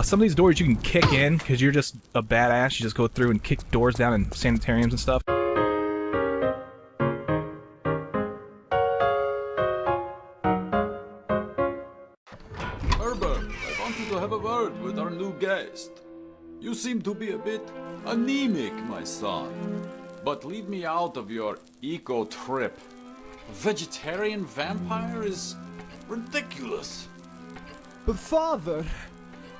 Some of these doors you can kick in because you're just a badass. You just go through and kick doors down in sanitariums and stuff. Herbert, I want you to have a word with our new guest. You seem to be a bit anemic, my son. But leave me out of your eco trip. A vegetarian vampire is ridiculous. But father,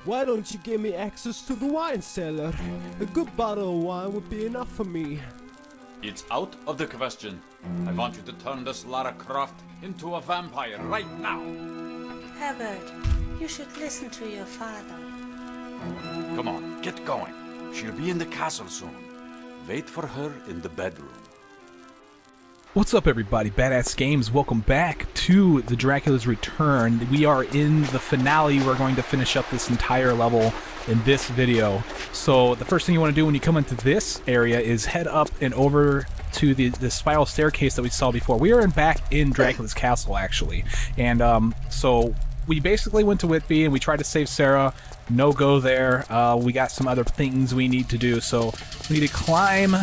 why don't you give me access to the wine cellar? A good bottle of wine would be enough for me. It's out of the question. I want you to turn this Lara Croft into a vampire right now. Herbert, you should listen to your father. Come on, get going. She'll be in the castle soon. Wait for her in the bedroom. What's up, everybody? badassgamez, welcome back to the Dracula's Return. We are in the finale. We're going to finish up this entire level in this video. So the first thing you want to do when you come into this area is head up and over to the spiral staircase that we saw before. We are back in Dracula's castle, actually. And so we basically went to Whitby and we tried to save Sarah. No go there. We got some other things we need to do. So we need to climb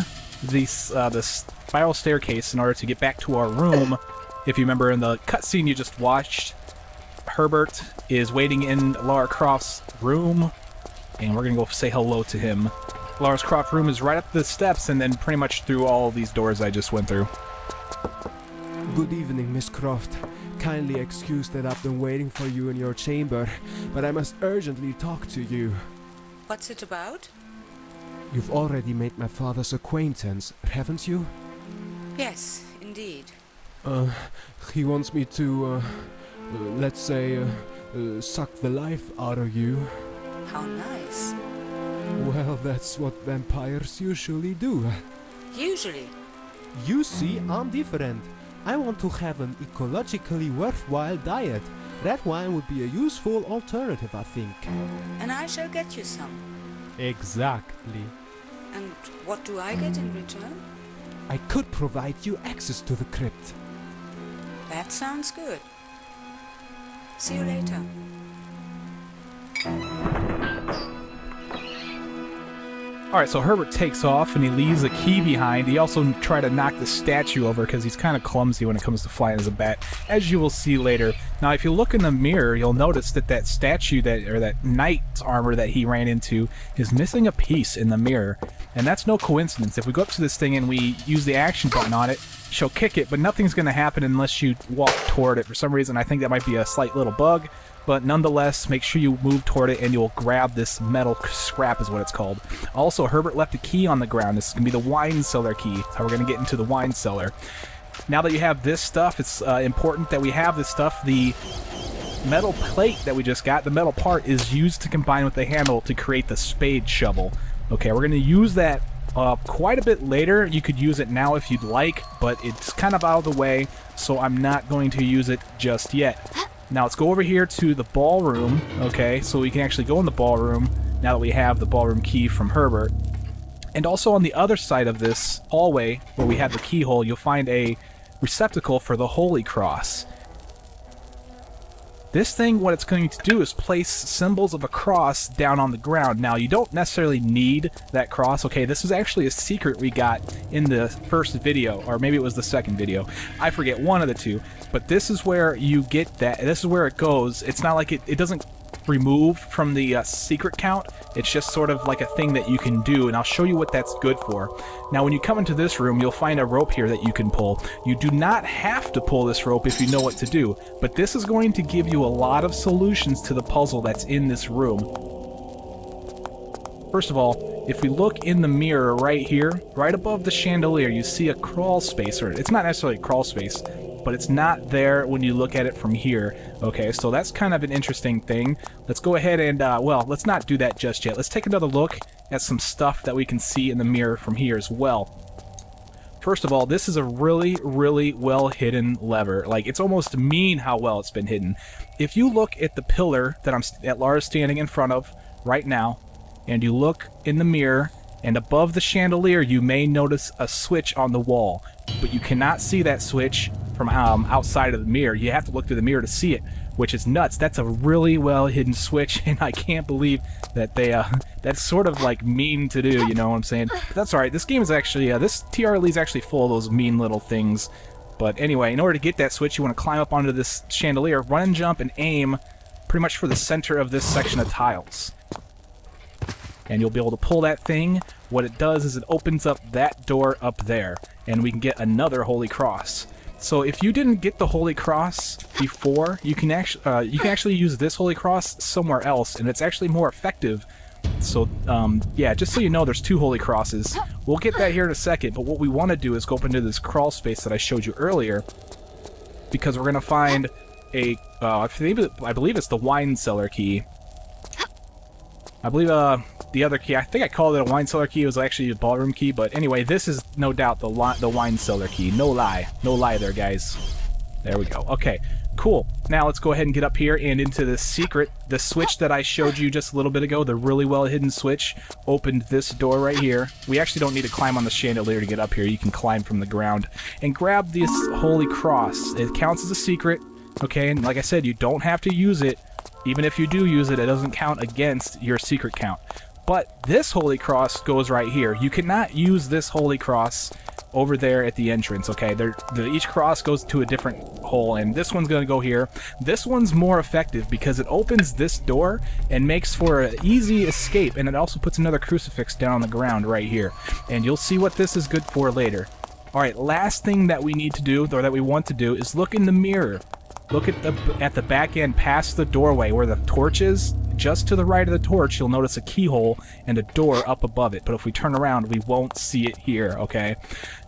the spiral staircase in order to get back to our room. If you remember in the cutscene you just watched, Herbert is waiting in Lara Croft's room, and we're gonna go say hello to him. Lara Croft's room is right up the steps and then pretty much through all these doors I just went through. Good evening, Miss Croft. Kindly excuse that I've been waiting for you in your chamber, but I must urgently talk to you. What's it about? You've already made my father's acquaintance, haven't you? Yes, indeed. He wants me to, let's say, suck the life out of you. How nice. Well, that's what vampires usually do. Usually. You see, I'm different. I want to have an ecologically worthwhile diet. Red wine would be a useful alternative, I think. And I shall get you some. Exactly. And what do I get in return? I could provide you access to the crypt. That sounds good. See you later. Alright, so Herbert takes off and he leaves a key behind. He also tried to knock the statue over because he's kind of clumsy when it comes to flying as a bat, as you will see later. Now, if you look in the mirror, you'll notice that that statue, that knight's armor that he ran into, is missing a piece in the mirror. And that's no coincidence. If we go up to this thing and we use the action button on it, she'll kick it, but nothing's going to happen unless you walk toward it. For some reason, I think that might be a slight little bug. But nonetheless, make sure you move toward it and you'll grab this metal scrap is what it's called. Also, Herbert left a key on the ground. This is going to be the Wine Cellar Key. That's how we're going to get into the wine cellar. Now that you have this stuff, it's important that we have this stuff. The metal plate that we just got, the metal part, is used to combine with the handle to create the Spade Shovel. Okay, we're going to use that quite a bit later. You could use it now if you'd like, but it's kind of out of the way, so I'm not going to use it just yet. Now let's go over here to the ballroom, okay, so we can actually go in the ballroom now that we have the ballroom key from Herbert. And also on the other side of this hallway, where we have the keyhole, you'll find a receptacle for the Holy Cross. This thing, what it's going to do is place symbols of a cross down on the ground. Now, you don't necessarily need that cross. Okay, this is actually a secret we got in the first video, or maybe it was the second video. I forget, one of the two. But this is where you get that. This is where it goes. It's not like it doesn't remove from the secret count. It's just sort of like a thing that you can do, and I'll show you what that's good for. Now, when you come into this room, you'll find a rope here that you can pull. You do not have to pull this rope if you know what to do, but this is going to give you a lot of solutions to the puzzle that's in this room. First of all, if we look in the mirror right here, right above the chandelier, you see a crawl space, or it's not necessarily a crawl space, but it's not there when you look at it from here. Okay, so that's kind of an interesting thing. Let's go ahead and, well, let's not do that just yet. Let's take another look at some stuff that we can see in the mirror from here as well. First of all, this is a really, really well hidden lever. Like, it's almost mean how well it's been hidden. If you look at the pillar that Lara's standing in front of right now, and you look in the mirror, and above the chandelier, you may notice a switch on the wall, but you cannot see that switch from outside of the mirror. You have to look through the mirror to see it, which is nuts. That's a really well hidden switch, and I can't believe that they that's sort of like mean to do, you know what I'm saying? But that's alright. This game is actually this TRLE is actually full of those mean little things. But anyway, in order to get that switch, you want to climb up onto this chandelier, run and jump, and aim pretty much for the center of this section of tiles. And you'll be able to pull that thing. What it does is it opens up that door up there, and we can get another Holy Cross. So if you didn't get the Holy Cross before, you can actually use this Holy Cross somewhere else, and it's actually more effective. So, yeah, just so you know, there's 2 Holy Crosses. We'll get that here in a second, but what we want to do is go up into this crawl space that I showed you earlier, because we're going to find a, I believe it's the Wine Cellar Key. I believe, the other key, I think I called it a Wine Cellar Key, it was actually a Ballroom Key, but anyway, this is no doubt the Wine Cellar Key. No lie. No lie there, guys. There we go. Okay, cool. Now let's go ahead and get up here and into the secret. The switch that I showed you just a little bit ago, the really well hidden switch, opened this door right here. We actually don't need to climb on the chandelier to get up here. You can climb from the ground and grab this Holy Cross. It counts as a secret, okay, and like I said, you don't have to use it. Even if you do use it, it doesn't count against your secret count. But this Holy Cross goes right here. You cannot use this Holy Cross over there at the entrance, okay? Each cross goes to a different hole, and this one's going to go here. This one's more effective because it opens this door and makes for an easy escape, and it also puts another crucifix down on the ground right here. And you'll see what this is good for later. Alright, last thing that we need to do, or that we want to do, is look in the mirror. Look at the back end past the doorway where the torch is. Just to the right of the torch, you'll notice a keyhole and a door up above it. But if we turn around, we won't see it here, okay?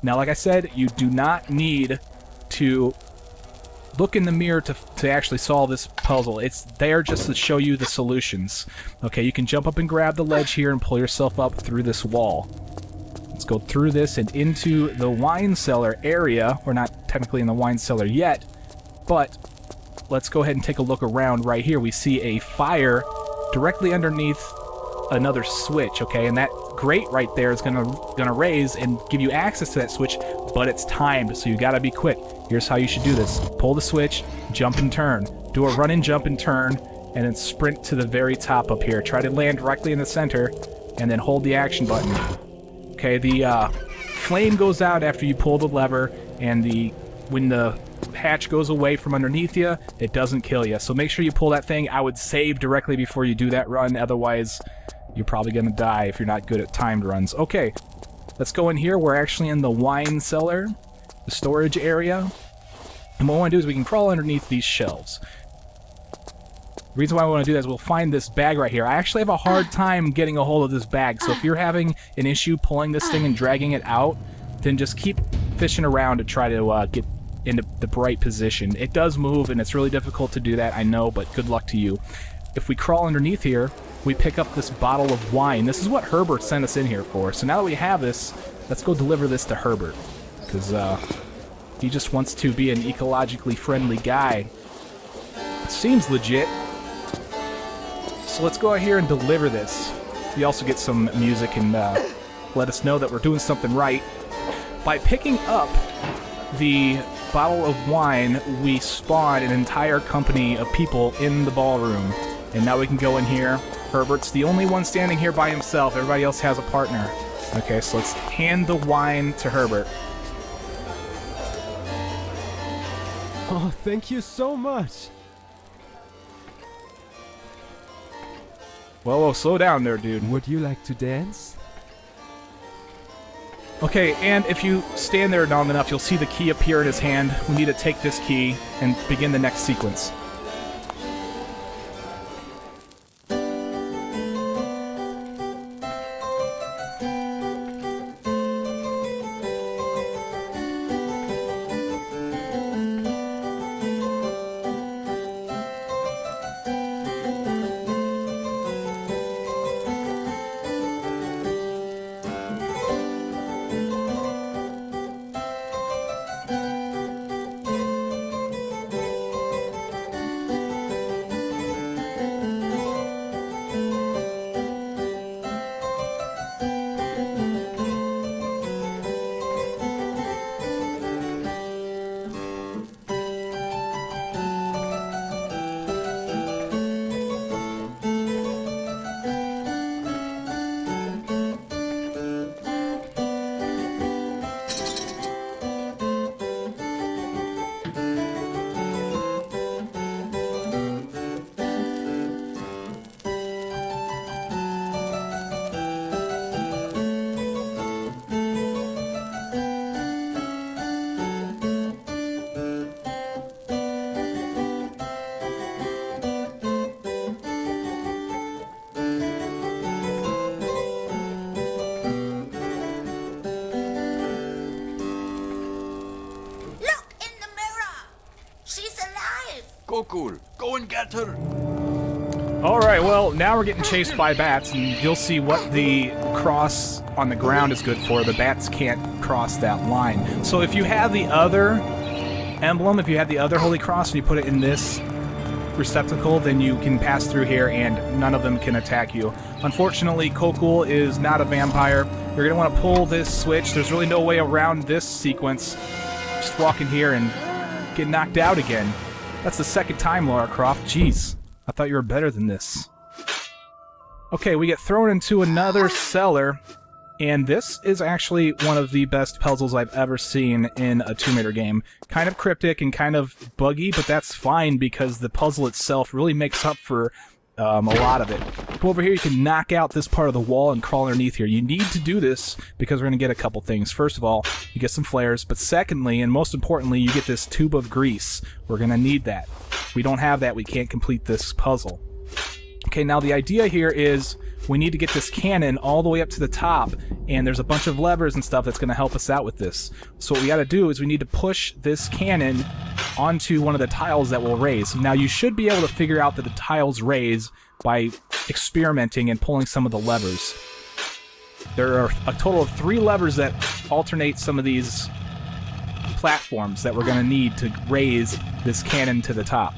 Now, like I said, you do not need to look in the mirror to actually solve this puzzle. It's there just to show you the solutions. Okay, you can jump up and grab the ledge here and pull yourself up through this wall. Let's go through this and into the wine cellar area. We're not technically in the wine cellar yet, but let's go ahead and take a look around right here. We see a fire directly underneath another switch, okay? And that grate right there is gonna raise and give you access to that switch, but it's timed, so you gotta be quick. Here's how you should do this. Pull the switch, jump and turn. Do a run and jump and turn, and then sprint to the very top up here. Try to land directly in the center, and then hold the action button. Okay, the flame goes out after you pull the lever, and when the hatch goes away from underneath you, it doesn't kill you. So make sure you pull that thing. I would save directly before you do that run, otherwise you're probably gonna die if you're not good at timed runs. Okay, let's go in here. We're actually in the wine cellar, the storage area, and what we want to do is we can crawl underneath these shelves. The reason why we want to do that is we'll find this bag right here. I actually have a hard time getting a hold of this bag, so if you're having an issue pulling this thing and dragging it out, then just keep fishing around to try to get into the right position. It does move, and it's really difficult to do that, I know, but good luck to you. If we crawl underneath here, we pick up this bottle of wine. This is what Herbert sent us in here for. So now that we have this, let's go deliver this to Herbert, because he just wants to be an ecologically friendly guy. It seems legit. So let's go out here and deliver this. We also get some music and let us know that we're doing something right. By picking up the bottle of wine, we spawn an entire company of people in the ballroom. And now we can go in here. Herbert's the only one standing here by himself. Everybody else has a partner. Okay, so let's hand the wine to Herbert. Oh, thank you so much. Whoa, slow down there, dude. Would you like to dance? Okay, and if you stand there long enough, you'll see the key appear in his hand. We need to take this key and begin the next sequence. better. Alright, well, now we're getting chased by bats, and you'll see what the cross on the ground is good for. The bats can't cross that line. So if you have the other emblem, if you have the other Holy Cross, and you put it in this receptacle, then you can pass through here and none of them can attack you. Unfortunately, Kokul is not a vampire. You're going to want to pull this switch. There's really no way around this sequence. Just walk in here and get knocked out again. That's the second time, Lara Croft. Jeez. I thought you were better than this. Okay, we get thrown into another cellar, and this is actually one of the best puzzles I've ever seen in a Tomb Raider game. Kind of cryptic and kind of buggy, but that's fine because the puzzle itself really makes up for a lot of it. Come over here, you can knock out this part of the wall and crawl underneath here. You need to do this because we're going to get a couple things. First of all, you get some flares, but secondly, and most importantly, you get this tube of grease. We're going to need that. If we don't have that, we can't complete this puzzle. Okay, now the idea here is we need to get this cannon all the way up to the top, and there's a bunch of levers and stuff that's going to help us out with this. So what we got to do is we need to push this cannon onto one of the tiles that will raise. Now you should be able to figure out that the tiles raise by experimenting and pulling some of the levers. There are a total of 3 levers that alternate some of these platforms that we're going to need to raise this cannon to the top.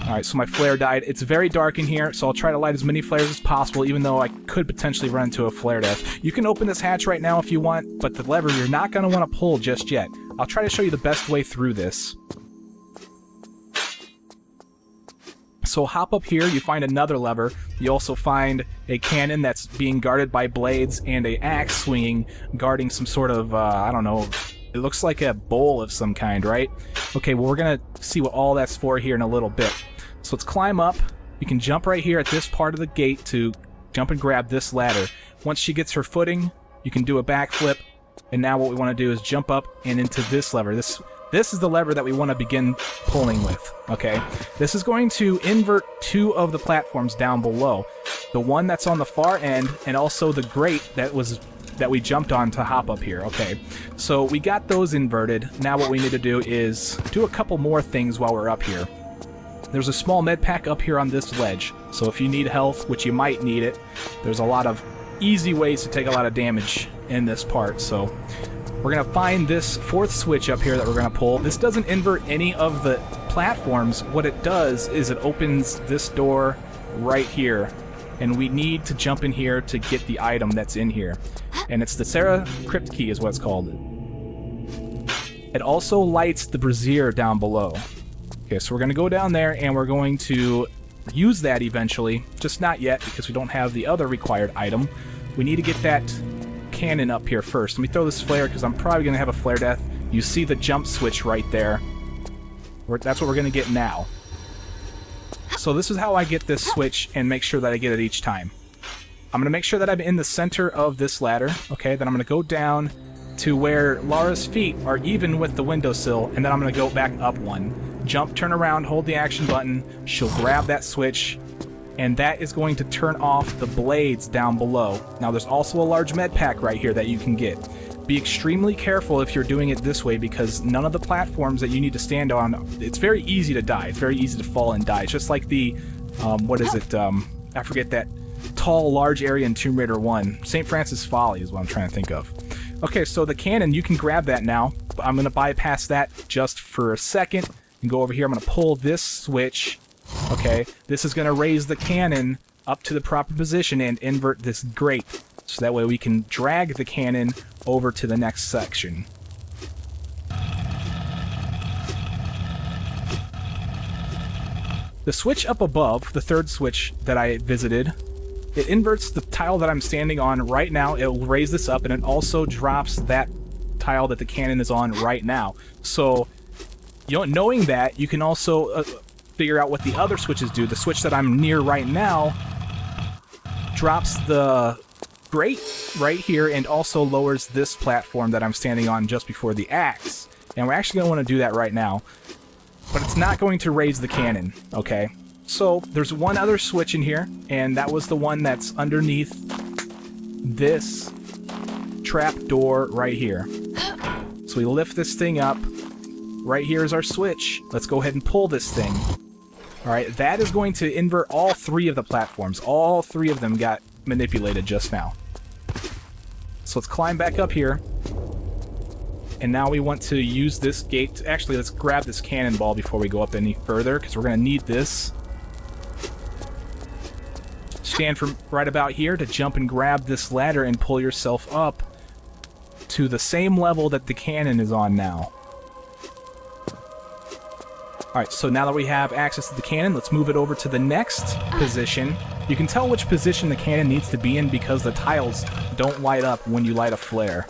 Alright, so my flare died. It's very dark in here, so I'll try to light as many flares as possible, even though I could potentially run into a flare death. You can open this hatch right now if you want, but the lever you're not going to want to pull just yet. I'll try to show you the best way through this. So hop up here, you find another lever. You also find a cannon that's being guarded by blades and a axe swinging, guarding some sort of, I don't know, it looks like a bowl of some kind, right? Okay, well, we're going to see what all that's for here in a little bit. So let's climb up. You can jump right here at this part of the gate to jump and grab this ladder. Once she gets her footing, you can do a backflip. And now what we want to do is jump up and into this lever. This is the lever that we want to begin pulling with, okay? This is going to invert 2 of the platforms down below. The one that's on the far end, and also the grate that we jumped on to hop up here, okay? So we got those inverted. Now what we need to do is do a couple more things while we're up here. There's a small med pack up here on this ledge, so if you need health, which you might need it, there's a lot of easy ways to take a lot of damage in this part, so we're going to find this 4th switch up here that we're going to pull. This doesn't invert any of the platforms. What it does is it opens this door right here, and we need to jump in here to get the item that's in here. And it's the Crypt Key is what it's called. It also lights the brazier down below. Okay, so we're going to go down there and we're going to use that eventually. Just not yet because we don't have the other required item. We need to get that cannon up here first. Let me throw this flare because I'm probably going to have a flare death. You see the jump switch right there. That's what we're going to get now. So this is how I get this switch and make sure that I get it each time. I'm going to make sure that I'm in the center of this ladder, okay? Then I'm going to go down to where Lara's feet are even with the windowsill, and then I'm going to go back up one. Jump, turn around, hold the action button, she'll grab that switch, and that is going to turn off the blades down below. Now there's also a large med pack right here that you can get. Be extremely careful if you're doing it this way because none of the platforms that you need to stand on, it's very easy to die. It's very easy to fall and die. It's just like the, what is it, I forget that tall, large area in Tomb Raider 1. St. Francis Folly is what I'm trying to think of. Okay, so the cannon, you can grab that now. But I'm going to bypass that just for a second and go over here. I'm going to pull this switch. Okay, this is going to raise the cannon up to the proper position and invert this grate. So that way we can drag the cannon over to the next section. The switch up above, the 3rd switch that I visited, it inverts the tile that I'm standing on right now. It will raise this up, and it also drops that tile that the cannon is on right now. So, knowing that, you can also figure out what the other switches do. The switch that I'm near right now drops the grate right here and also lowers this platform that I'm standing on just before the axe. And we're actually going to want to do that right now. But it's not going to raise the cannon, okay? So there's one other switch in here, and that was the one that's underneath this trap door right here. So we lift this thing up. Right here is our switch. Let's go ahead and pull this thing. Alright, that is going to invert all 3 of the platforms. All 3 of them got manipulated just now. So let's climb back up here. And now we want to use this gate. Actually, let's grab this cannonball before we go up any further, because we're going to need this. Stand from right about here to jump and grab this ladder and pull yourself up to the same level that the cannon is on now. Alright, so now that we have access to the cannon, let's move it over to the next position. You can tell which position the cannon needs to be in because the tiles don't light up when you light a flare.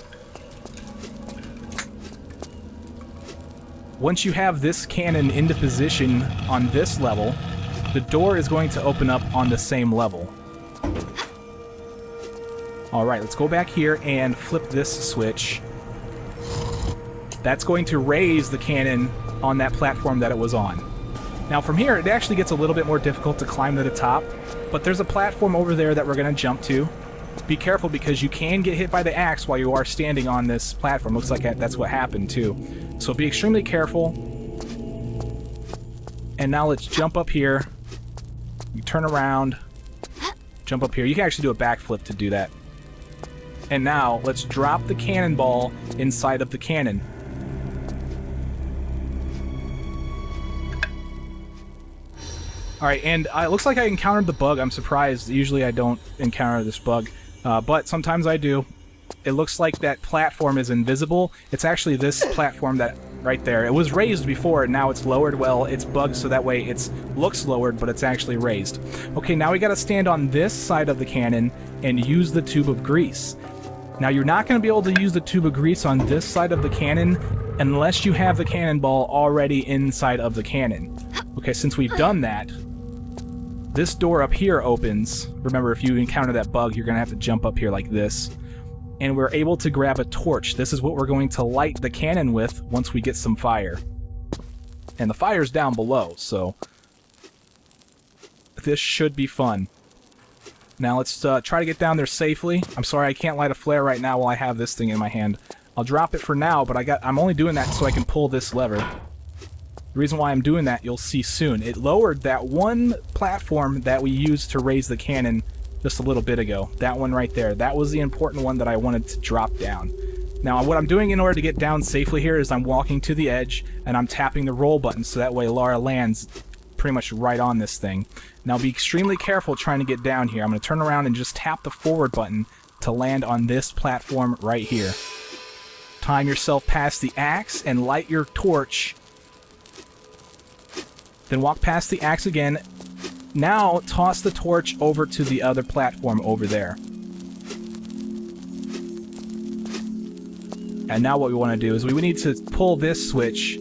Once you have this cannon into position on this level, the door is going to open up on the same level. Alright, let's go back here and flip this switch. That's going to raise the cannon on that platform that it was on. Now from here, it actually gets a little bit more difficult to climb to the top, but there's a platform over there that we're going to jump to. Be careful because you can get hit by the axe while you are standing on this platform. Looks like that's what happened too. So be extremely careful. And now let's jump up here. You turn around, jump up here. You can actually do a backflip to do that. And now let's drop the cannonball inside of the cannon. Alright, and it looks like I encountered the bug. I'm surprised. Usually I don't encounter this bug, but sometimes I do. It looks like that platform is invisible. It's actually this platform that right there. It was raised before, and now it's lowered. Well, it's bugged so that way it looks lowered, but it's actually raised. Okay, now we gotta stand on this side of the cannon and use the tube of grease. Now you're not going to be able to use the tube of grease on this side of the cannon unless you have the cannonball already inside of the cannon. Okay, since we've done that, this door up here opens. Remember, if you encounter that bug, you're going to have to jump up here like this. And we're able to grab a torch. This is what we're going to light the cannon with once we get some fire. And the fire's down below, so this should be fun. Now let's try to get down there safely. I'm sorry I can't light a flare right now while I have this thing in my hand. I'll drop it for now, but I'm only doing that so I can pull this lever. The reason why I'm doing that, you'll see soon. It lowered that one platform that we used to raise the cannon just a little bit ago. That one right there. That was the important one that I wanted to drop down. Now, what I'm doing in order to get down safely here is I'm walking to the edge, and I'm tapping the roll button so that way Lara lands pretty much right on this thing. Now, be extremely careful trying to get down here. I'm going to turn around and just tap the forward button to land on this platform right here. Time yourself past the axe and light your torch. Then walk past the axe again. Now, toss the torch over to the other platform over there. And now what we want to do is we need to pull this switch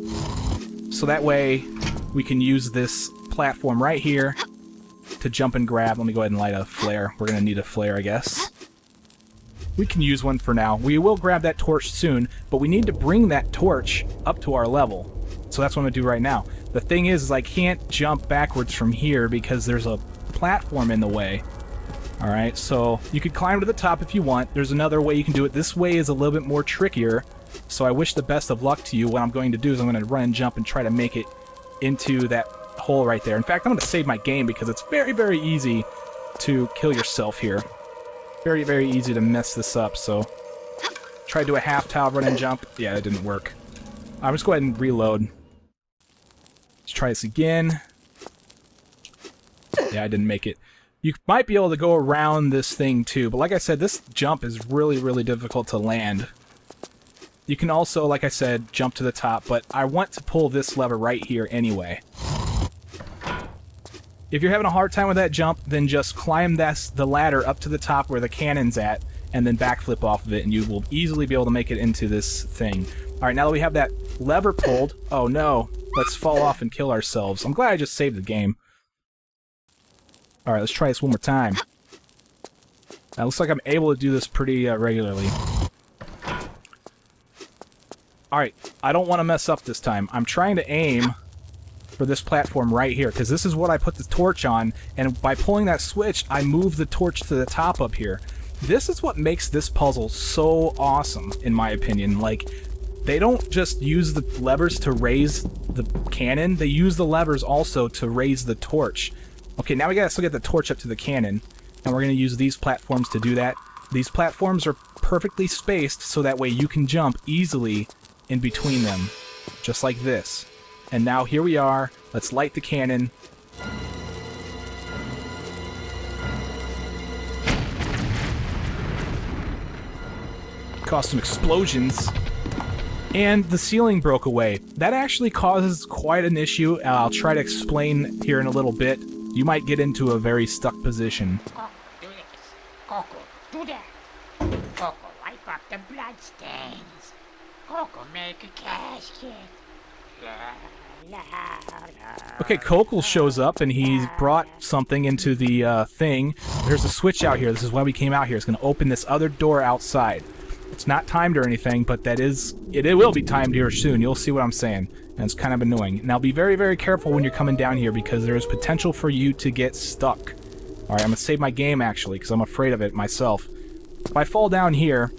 so that way we can use this platform right here to jump and grab. Let me go ahead and light a flare. We're going to need a flare, I guess. We can use one for now. We will grab that torch soon, but we need to bring that torch up to our level. So that's what I'm going to do right now. The thing is I can't jump backwards from here because there's a platform in the way. Alright, so you could climb to the top if you want. There's another way you can do it. This way is a little bit more trickier, so I wish the best of luck to you. What I'm going to do is I'm going to run and jump and try to make it into that hole right there. In fact, I'm going to save my game because it's very, very easy to kill yourself here. Very, very easy to mess this up, so try to do a half tile run and jump. Yeah, it didn't work. I'm just go ahead and reload. Let's try this again. Yeah, I didn't make it. You might be able to go around this thing too, but like I said, this jump is really, really difficult to land. You can also, like I said, jump to the top, but I want to pull this lever right here anyway. If you're having a hard time with that jump, then just climb the ladder up to the top where the cannon's at, and then backflip off of it, and you will easily be able to make it into this thing. Alright, now that we have that lever pulled... Oh no, let's fall off and kill ourselves. I'm glad I just saved the game. Alright, let's try this one more time. Now, it looks like I'm able to do this pretty regularly. Alright, I don't want to mess up this time. I'm trying to aim for this platform right here, because this is what I put the torch on, and by pulling that switch, I move the torch to the top up here. This is what makes this puzzle so awesome, in my opinion. Like, they don't just use the levers to raise the cannon, they use the levers also to raise the torch. Okay, now we gotta still get the torch up to the cannon, and we're gonna use these platforms to do that. These platforms are perfectly spaced so that way you can jump easily in between them, just like this. And now here we are, let's light the cannon. Caused some explosions. And the ceiling broke away. That actually causes quite an issue. I'll try to explain here in a little bit. You might get into a very stuck position. Coco, do this. Coco, do that. Coco, wipe up the bloodstains. Coco, make a casket. Okay, Kokol shows up and he brought something into the thing. There's a switch out here. This is why we came out here. It's going to open this other door outside. It's not timed or anything, but that is... It will be timed here soon. You'll see what I'm saying. And it's kind of annoying. Now be very, very careful when you're coming down here because there is potential for you to get stuck. Alright, I'm going to save my game actually because I'm afraid of it myself. If I fall down here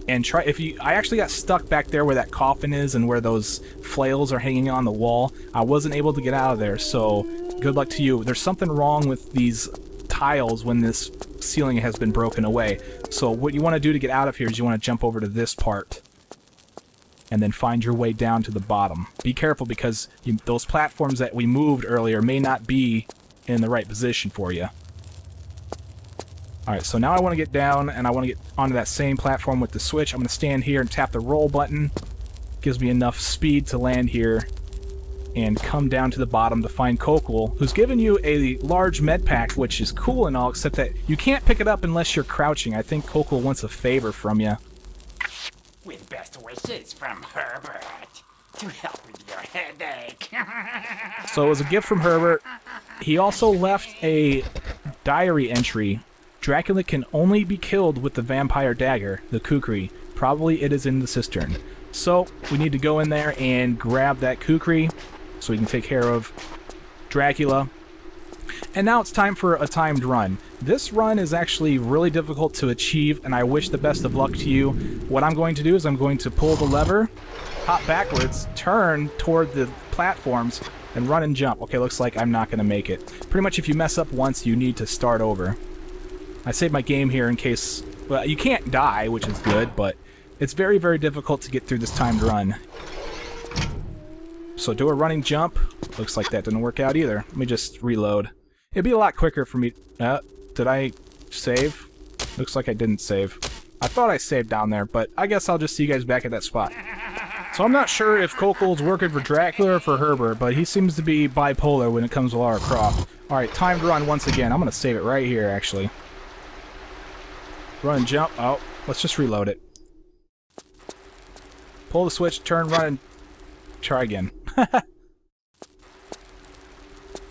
and try... I actually got stuck back there where that coffin is and where those flails are hanging on the wall. I wasn't able to get out of there, so good luck to you. There's something wrong with these tiles when this ceiling has been broken away. So what you want to do to get out of here is you want to jump over to this part and then find your way down to the bottom. Be careful because those platforms that we moved earlier may not be in the right position for you. Alright, so now I want to get down and I want to get onto that same platform with the switch. I'm going to stand here and tap the roll button. Gives me enough speed to land here and come down to the bottom to find Kokol, who's given you a large med pack, which is cool and all, except that you can't pick it up unless you're crouching. I think Kokol wants a favor from you. With best wishes from Herbert to help with your headache. So it was a gift from Herbert. He also left a diary entry. Dracula can only be killed with the vampire dagger, the kukri. Probably it is in the cistern. So we need to go in there and grab that kukri so we can take care of Dracula. And now it's time for a timed run. This run is actually really difficult to achieve, and I wish the best of luck to you. What I'm going to do is I'm going to pull the lever, hop backwards, turn toward the platforms, and run and jump. Okay, looks like I'm not going to make it. Pretty much if you mess up once, you need to start over. I saved my game here in case... Well, you can't die, which is good, but it's very, very difficult to get through this timed run. So do a running jump. Looks like that didn't work out either. Let me just reload. It'd be a lot quicker for me... did I save? Looks like I didn't save. I thought I saved down there, but I guess I'll just see you guys back at that spot. So I'm not sure if Kokol's working for Dracula or for Herbert, but he seems to be bipolar when it comes to Lara Croft. Alright, timed run once again. I'm going to save it right here, actually. Run and jump. Oh, let's just reload it. Pull the switch, turn, run, and try again.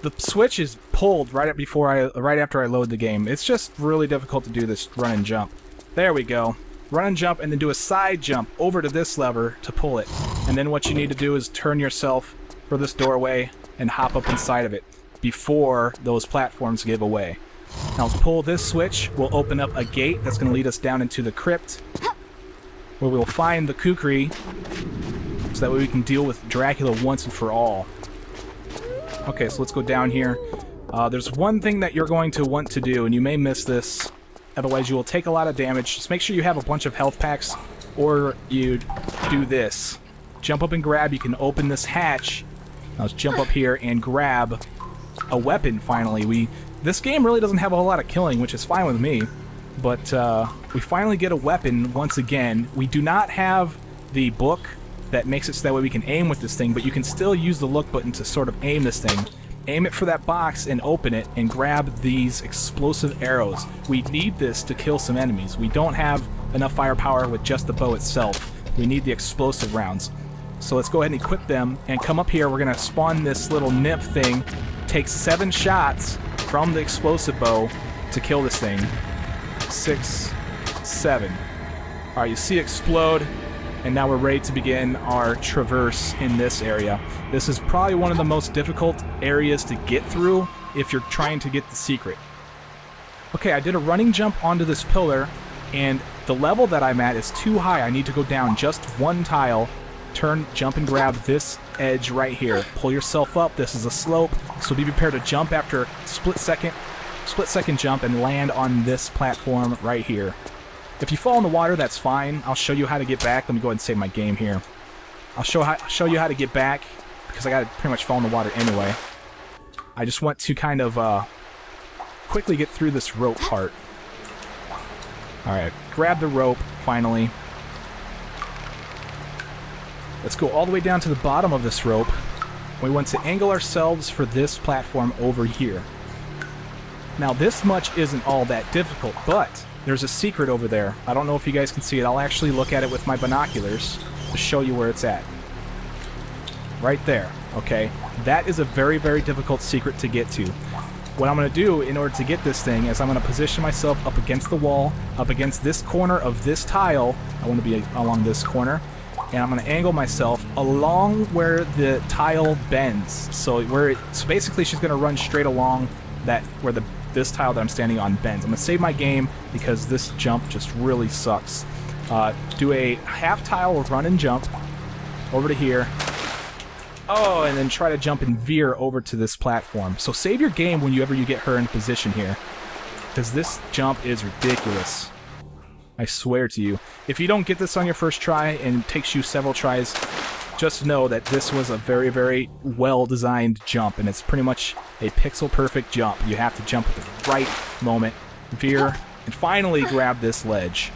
The switch is pulled right after I load the game. It's just really difficult to do this run and jump. There we go. Run and jump, and then do a side jump over to this lever to pull it. And then what you need to do is turn yourself for this doorway and hop up inside of it before those platforms give away. Now let's pull this switch. We'll open up a gate that's going to lead us down into the crypt, where we'll find the kukri, so that way we can deal with Dracula once and for all. Okay, so let's go down here. There's one thing that you're going to want to do, and you may miss this, otherwise you will take a lot of damage. Just make sure you have a bunch of health packs, or you do this. Jump up and grab. You can open this hatch. Now let's jump up here and grab a weapon, finally. This game really doesn't have a whole lot of killing, which is fine with me, but we finally get a weapon once again. We do not have the book that makes it so that way we can aim with this thing, but you can still use the look button to sort of aim this thing. Aim it for that box and open it and grab these explosive arrows. We need this to kill some enemies. We don't have enough firepower with just the bow itself. We need the explosive rounds. So let's go ahead and equip them and come up here. We're going to spawn this little nymph thing. Take 7 shots from the explosive bow to kill this thing. 6, 7. Alright, you see it explode. And now we're ready to begin our traverse in this area. This is probably one of the most difficult areas to get through if you're trying to get the secret. Okay, I did a running jump onto this pillar, and the level that I'm at is too high. I need to go down just one tile, turn, jump, and grab this edge right here. Pull yourself up. This is a slope, so be prepared to jump after a split second jump and land on this platform right here. If you fall in the water, that's fine. I'll show you how to get back. Let me go ahead and save my game here. I'll show you how to get back, because I gotta pretty much fall in the water anyway. I just want to kind of quickly get through this rope part. Alright, grab the rope, finally. Let's go all the way down to the bottom of this rope. We want to angle ourselves for this platform over here. Now, this much isn't all that difficult, but there's a secret over there. I don't know if you guys can see it. I'll actually look at it with my binoculars to show you where it's at. Right there, okay? That is a very, very difficult secret to get to. What I'm going to do in order to get this thing is I'm going to position myself up against the wall, up against this corner of this tile. I want to be along this corner. And I'm going to angle myself along where the tile bends. So basically she's going to run straight along that where this tile that I'm standing on bends. I'm going to save my game because this jump just really sucks. Do a half tile run and jump over to here. Oh, and then try to jump and veer over to this platform. So save your game whenever you get her in position here, because this jump is ridiculous. I swear to you. If you don't get this on your first try and it takes you several tries, just know that this was a very, very well-designed jump, and it's pretty much a pixel-perfect jump. You have to jump at the right moment, veer, and finally grab this ledge.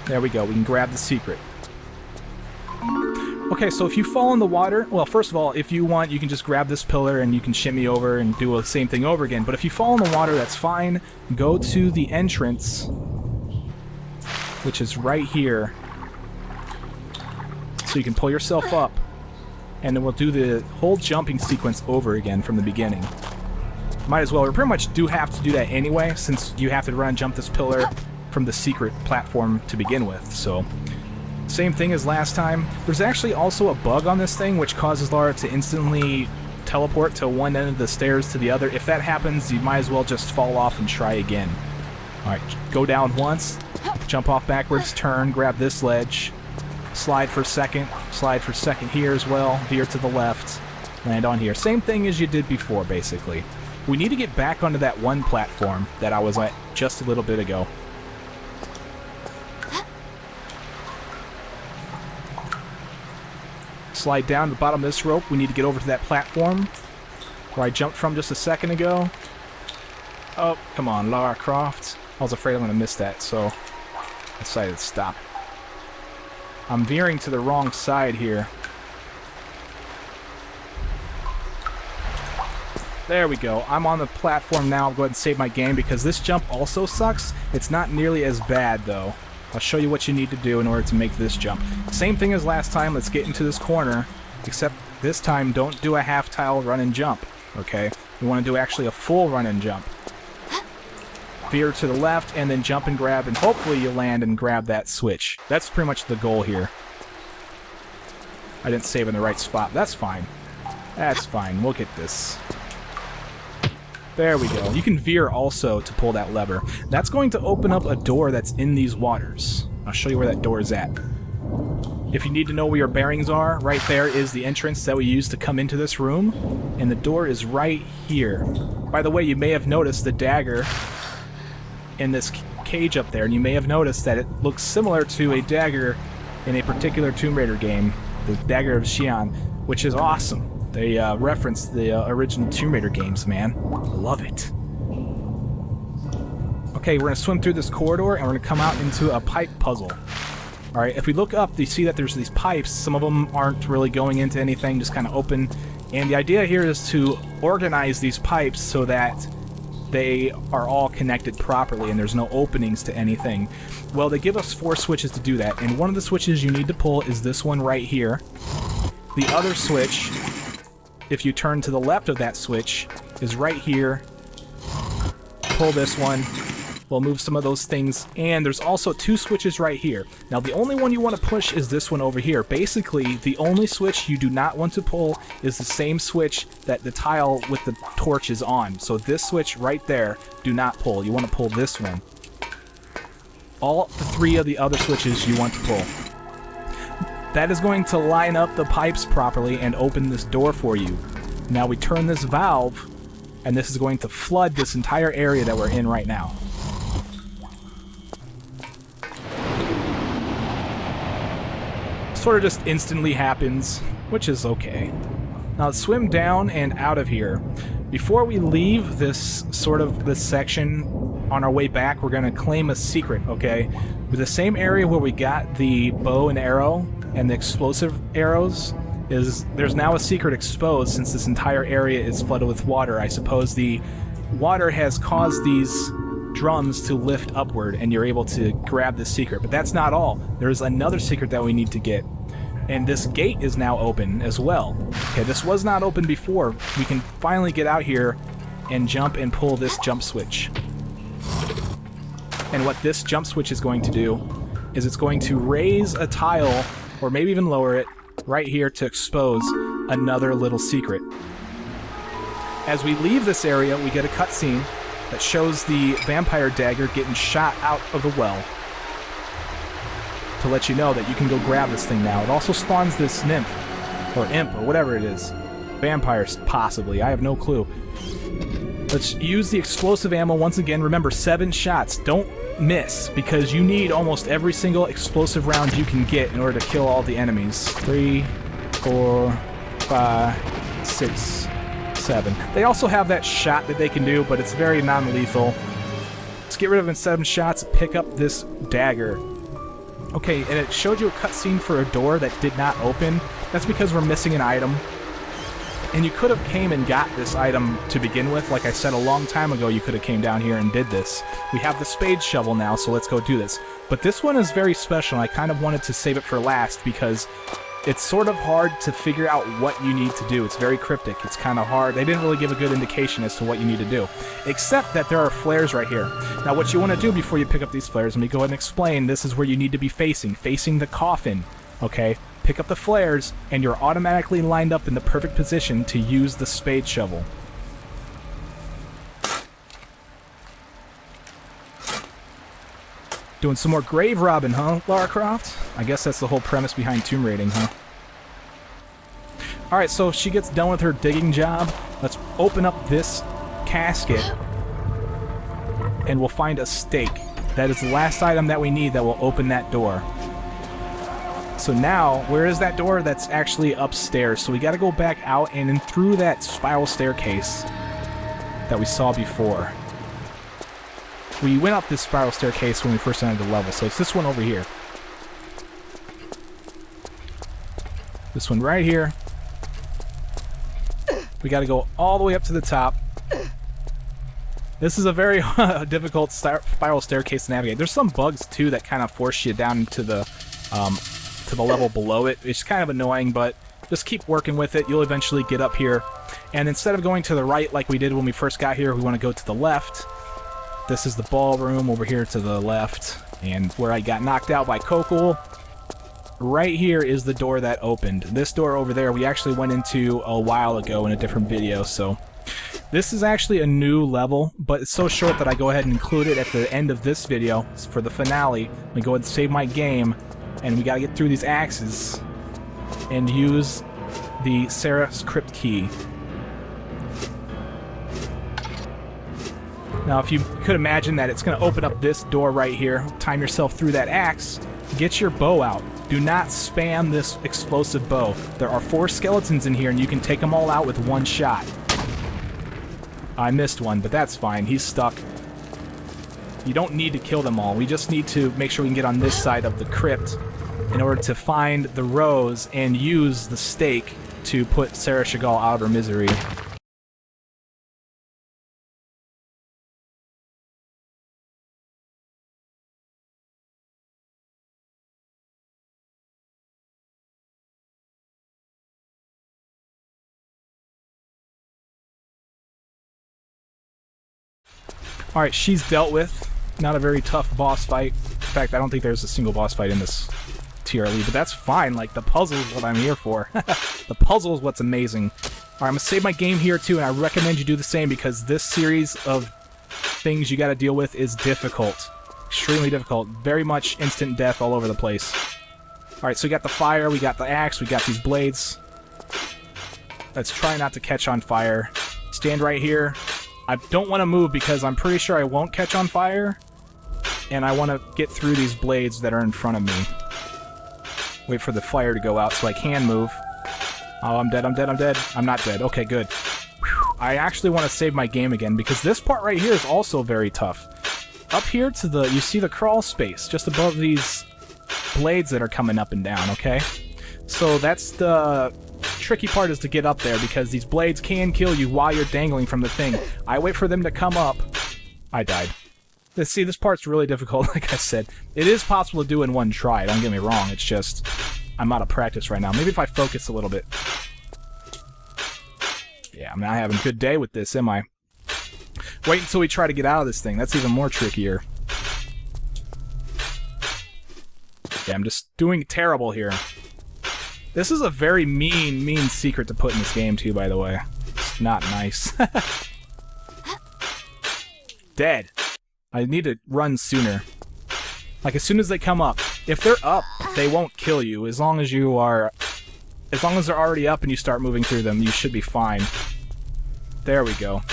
There we go. We can grab the secret. Okay, so if you fall in the water, well, first of all, if you want, you can just grab this pillar and you can shimmy over and do the same thing over again. But if you fall in the water, that's fine. Go to the entrance, which is right here. So you can pull yourself up, and then we'll do the whole jumping sequence over again from the beginning. Might as well. We pretty much do have to do that anyway, since you have to run and jump this pillar from the secret platform to begin with, so... Same thing as last time. There's actually also a bug on this thing which causes Lara to instantly teleport to one end of the stairs to the other. If that happens, you might as well just fall off and try again. Alright, go down once, jump off backwards, turn, grab this ledge, slide for second here as well, veer to the left, land on here. Same thing as you did before, basically. We need to get back onto that one platform that I was at just a little bit ago. Slide down to the bottom of this rope. We need to get over to that platform where I jumped from just a second ago. Oh, come on, Lara Croft. I was afraid I'm going to miss that, so I decided to stop. I'm veering to the wrong side here. There we go. I'm on the platform now. I'll go ahead and save my game because this jump also sucks. It's not nearly as bad, though. I'll show you what you need to do in order to make this jump. Same thing as last time. Let's get into this corner, except this time don't do a half tile run and jump, okay? We want to do actually a full run and jump. Veer to the left and then jump and grab, and hopefully you land and grab that switch. That's pretty much the goal here. I didn't save in the right spot. That's fine. That's fine. We'll get this. There we go. You can veer also to pull that lever. That's going to open up a door that's in these waters. I'll show you where that door is at. If you need to know where your bearings are, right there is the entrance that we use to come into this room, and the door is right here. By the way, you may have noticed the dagger in this cage up there, and you may have noticed that it looks similar to a dagger in a particular Tomb Raider game, the Dagger of Xi'an, which is awesome. They reference the original Tomb Raider games, man. Love it. Okay, we're going to swim through this corridor, and we're going to come out into a pipe puzzle. Alright, if we look up, you see that there's these pipes. Some of them aren't really going into anything, just kind of open. And the idea here is to organize these pipes so that they are all connected properly and there's no openings to anything. Well, they give us 4 switches to do that, and one of the switches you need to pull is this one right here. The other switch, if you turn to the left of that switch, is right here. Pull this one. We'll move some of those things. And there's also 2 switches right here. Now, the only one you want to push is this one over here. Basically, the only switch you do not want to pull is the same switch that the tile with the torch is on. So this switch right there, do not pull. You want to pull this one. all 3 of the other switches you want to pull. That is going to line up the pipes properly and open this door for you. Now we turn this valve, and this is going to flood this entire area that we're in right now. Sort of just instantly happens, which is okay. Now let's swim down and out of here. Before we leave this section, on our way back, we're going to claim a secret, okay? With the same area where we got the bow and arrow and the explosive arrows, there's now a secret exposed since this entire area is flooded with water. I suppose the water has caused these drums to lift upward and you're able to grab this secret. But that's not all. There's another secret that we need to get. And this gate is now open as well. Okay, this was not open before. We can finally get out here and jump and pull this jump switch. And what this jump switch is going to do is it's going to raise a tile, or maybe even lower it, right here to expose another little secret. As we leave this area, we get a cutscene that shows the vampire dagger getting shot out of the well, to let you know that you can go grab this thing now. It also spawns this nymph, or imp, or whatever it is. Vampires, possibly. I have no clue. Let's use the explosive ammo once again. Remember, 7 shots. Don't miss, because you need almost every single explosive round you can get in order to kill all the enemies. 3, 4, 5, 6, 7. They also have that shot that they can do, but it's very non-lethal. Let's get rid of it in 7 shots, pick up this dagger. Okay, and it showed you a cutscene for a door that did not open. That's because we're missing an item. And you could have came and got this item to begin with. Like I said a long time ago, you could have came down here and did this. We have the Spade Shovel now, so let's go do this. But this one is very special, and I kind of wanted to save it for last because it's sort of hard to figure out what you need to do. It's very cryptic. It's kind of hard. They didn't really give a good indication as to what you need to do, except that there are flares right here. Now, what you want to do before you pick up these flares, let me go ahead and explain. This is where you need to be facing the coffin, okay? Pick up the flares, and you're automatically lined up in the perfect position to use the Spade Shovel. Doing some more grave robbing, huh, Lara Croft? I guess that's the whole premise behind tomb raiding, huh? Alright, so if she gets done with her digging job, let's open up this casket, and we'll find a stake. That is the last item that we need that will open that door. So now, where is that door? That's actually upstairs. So we gotta go back out and in through that spiral staircase that we saw before. We went up this spiral staircase when we first entered the level, so it's this one over here. This one right here. We gotta go all the way up to the top. This is a very difficult spiral staircase to navigate. There's some bugs, too, that kind of force you down to the level below it. It's kind of annoying, but just keep working with it. You'll eventually get up here. And instead of going to the right like we did when we first got here, we want to go to the left. This is the ballroom over here to the left, and where I got knocked out by Coco. Right here is the door that opened. This door over there we actually went into a while ago in a different video, so this is actually a new level, but it's so short that I go ahead and include it at the end of this video for the finale. Let me go ahead and save my game, and we gotta get through these axes and use the Seraph's Crypt Key. Now, if you could imagine that it's going to open up this door right here, time yourself through that axe, get your bow out. Do not spam this explosive bow. There are 4 skeletons in here, and you can take them all out with 1 shot. I missed one, but that's fine. He's stuck. You don't need to kill them all. We just need to make sure we can get on this side of the crypt in order to find the rose and use the stake to put Sarah Chagall out of her misery. Alright, she's dealt with. Not a very tough boss fight. In fact, I don't think there's a single boss fight in this TRLE, but that's fine. Like, the puzzle is what I'm here for. The puzzle is what's amazing. Alright, I'm gonna save my game here too, and I recommend you do the same because this series of things you gotta deal with is difficult. Extremely difficult. Very much instant death all over the place. Alright, so we got the fire, we got the axe, we got these blades. Let's try not to catch on fire. Stand right here. I don't want to move because I'm pretty sure I won't catch on fire. And I want to get through these blades that are in front of me. Wait for the fire to go out so I can move. Oh, I'm dead, I'm dead, I'm dead. I'm not dead. Okay, good. Whew. I actually want to save my game again because this part right here is also very tough. Up here to the... You see the crawl space just above these blades that are coming up and down, okay? So that's the tricky part, is to get up there because these blades can kill you while you're dangling from the thing. I wait for them to come up. I died. See, this part's really difficult, like I said. It is possible to do in one try, don't get me wrong. It's just... I'm out of practice right now. Maybe if I focus a little bit. Yeah, I'm not having a good day with this, am I? Wait until we try to get out of this thing. That's even more trickier. Yeah, I'm just doing terrible here. This is a very mean secret to put in this game, too, by the way. It's not nice. Dead. I need to run sooner. Like, as soon as they come up. If they're up, they won't kill you. As long as you are... As long as they're already up and you start moving through them, you should be fine. There we go.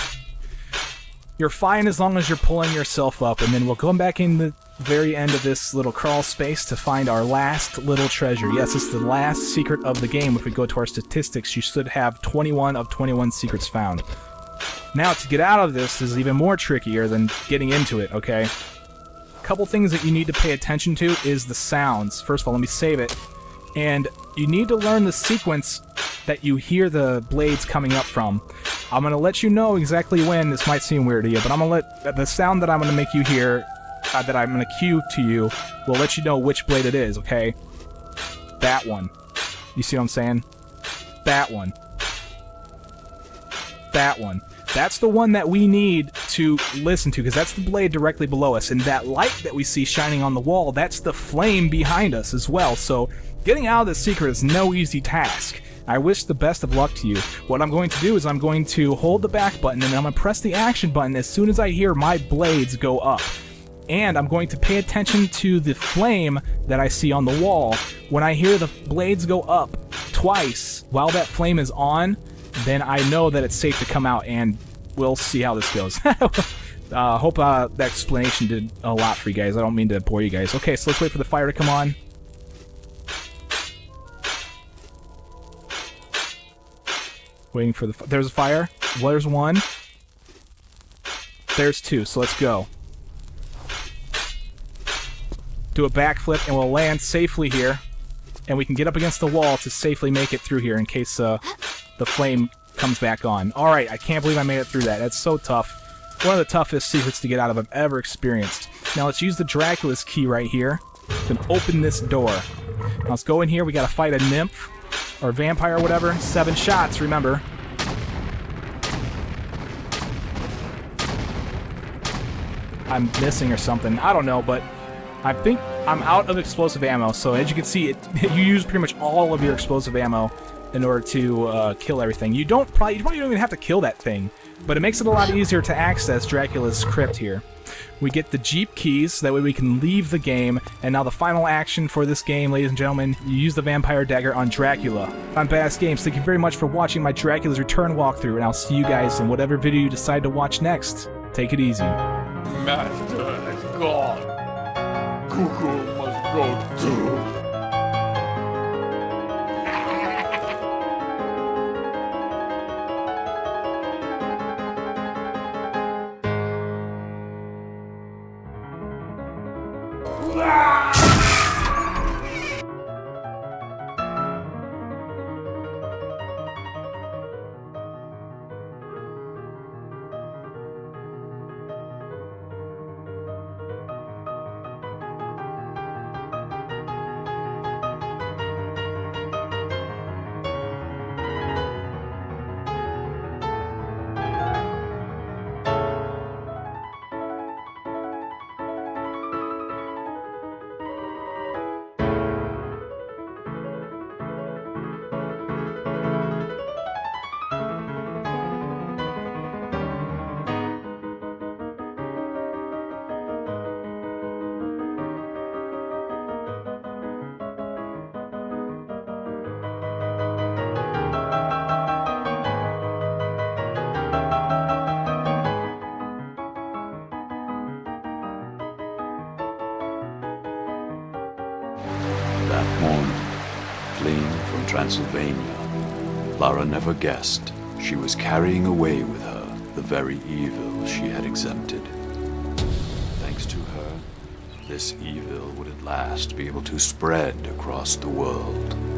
You're fine as long as you're pulling yourself up, and then we'll come back in the very end of this little crawl space to find our last little treasure. Yes, it's the last secret of the game. If we go to our statistics, you should have 21 of 21 secrets found. Now, to get out of this is even more trickier than getting into it, okay? A couple things that you need to pay attention to is the sounds. First of all, let me save it. And you need to learn the sequence that you hear the blades coming up from. I'm going to let you know exactly when. This might seem weird to you, but I'm going to let... The sound that I'm going to make you hear, that I'm going to cue to you, will let you know which blade it is, okay? That one. You see what I'm saying? That one. That one. That's the one that we need to listen to, because that's the blade directly below us. And that light that we see shining on the wall, that's the flame behind us as well. So getting out of this secret is no easy task. I wish the best of luck to you. What I'm going to do is I'm going to hold the back button and I'm going to press the action button as soon as I hear my blades go up. And I'm going to pay attention to the flame that I see on the wall. When I hear the blades go up twice while that flame is on, then I know that it's safe to come out, and we'll see how this goes. Hope that explanation did a lot for you guys. I don't mean to bore you guys. Okay, so let's wait for the fire to come on. Waiting for the... There's a fire. Well, there's one. There's two, so let's go. Do a backflip, and we'll land safely here. And we can get up against the wall to safely make it through here in case the flame comes back on. Alright, I can't believe I made it through that. That's so tough. One of the toughest secrets to get out of I've ever experienced. Now let's use the Dracula's key right here to open this door. Now let's go in here. We gotta fight a nymph. Or vampire or whatever. 7 shots, remember. I'm missing or something. I don't know, but I think I'm out of explosive ammo. So as you can see, you use pretty much all of your explosive ammo in order to kill everything. You probably don't even have to kill that thing, but it makes it a lot easier to access Dracula's crypt here. We get the Jeep keys, so that way we can leave the game. And now the final action for this game, ladies and gentlemen, you use the vampire dagger on Dracula. I'm badassgamez. Thank you very much for watching my Dracula's Return walkthrough, and I'll see you guys in whatever video you decide to watch next. Take it easy. Master is gone. Cuckoo must go too. fleeing from Transylvania, Lara never guessed she was carrying away with her the very evil she had exempted. Thanks to her, this evil would at last be able to spread across the world.